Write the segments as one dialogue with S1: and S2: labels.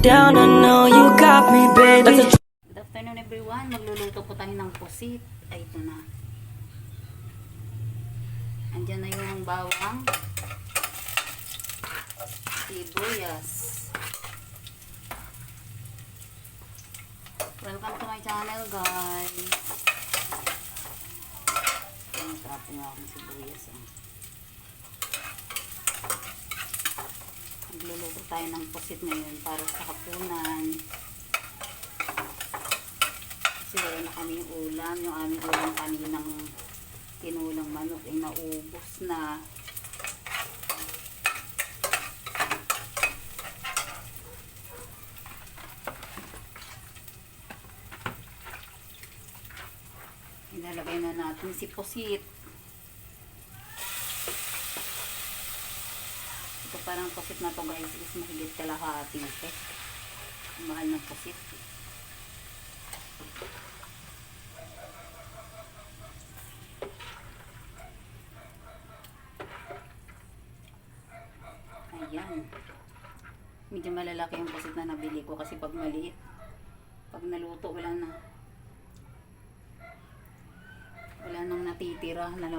S1: down, I know you got me, baby.
S2: Good afternoon everyone. Magluluto po tayo ng pusit. Ay, ito na. Andyan na yung bawang, sibuyas. Welcome to my channel, guys. Tapos nga akong sibuyas. Magluluto tayo ng pusit ngayon para sa hapunan. Kasi wala na kami yung ulam. Yung aming ulam kaninang tinulang manok ay naubos na. Ilalagay na natin si pusit. Ito parang pusit na to, guys, is mahigit kalahati ito. Mahal ng pusit. Ayan. Medyo malalaki yung pusit na nabili ko kasi pag maliit, pag naluto wala nang natitira na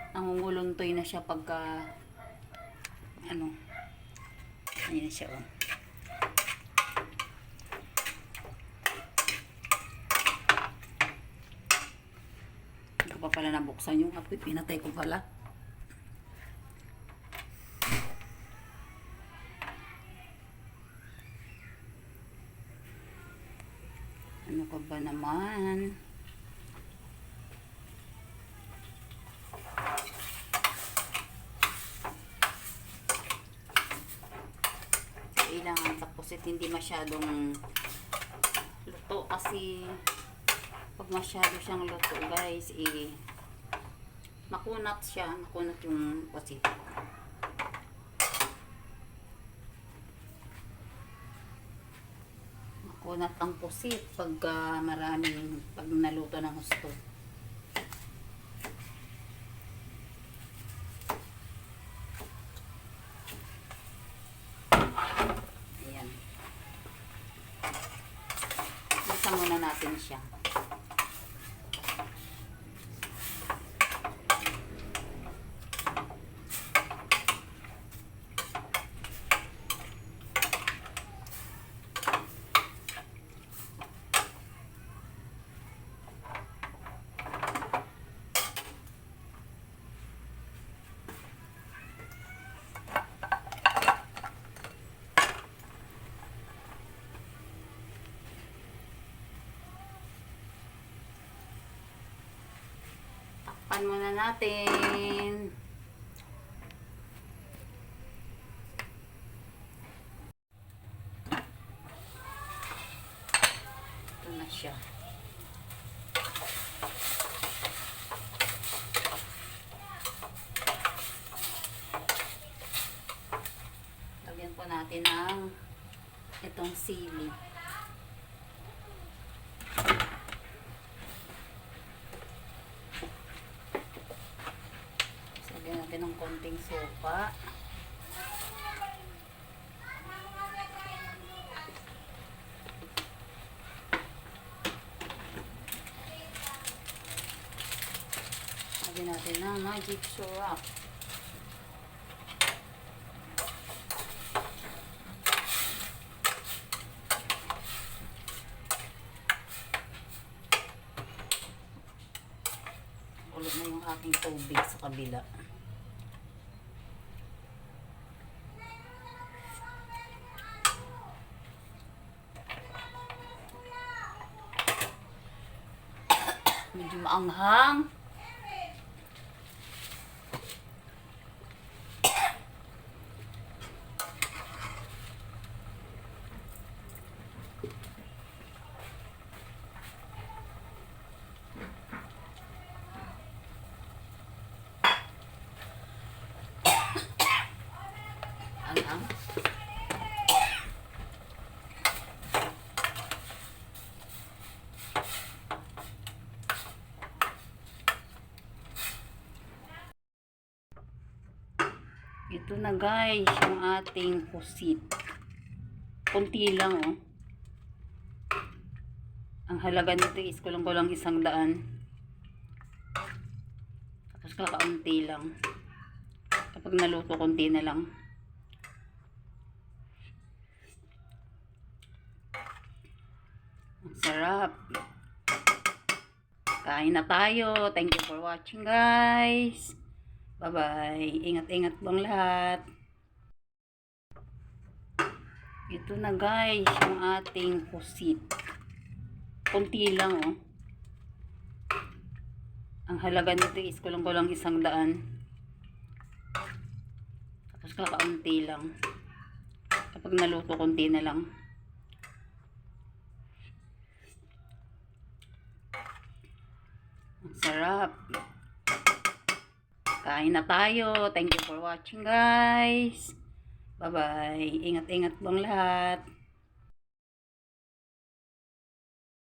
S2: nangunguluntoy na siya pagka ano, ayan siya, oh. Hindi ko pa pala nabuksan yung apoy, pinatay ko pala. Ano ka ba naman? Kailangan tapos hindi masyadong luto kasi pag masyado siyang luto, guys, makunat siya, makunat yung pusit. Makunat ang pusit pag pag naluto ng husto. Ayan. Isa muna natin siya. Takpan muna natin. Ito na siya. Lagyan po natin ng itong sili. Lagyan natin ng konting sopa. Lagyan natin ng magic syrup. Kulog na yung aking tubig sa kabila. Medyo maanghang. Anghang. Ito na guys, yung ating pusit. Kunti lang oh. Ang halaga nito is kulang-kulang 100. Tapos kakaunti lang. Kapag naluto, kunti na lang. Ang sarap. Kain na tayo. Thank you for watching guys. Bye-bye. Ingat-ingat bang lahat. Ito na guys, yung ating pusit. Kunti lang oh. Ang halaga nito is kulang-kulang 100. Tapos kakaunti lang. Kapag naluto, kunti na lang. Ang sarap. Kain na tayo. Thank you for watching guys. Bye-bye. Ingat-ingat bang lahat.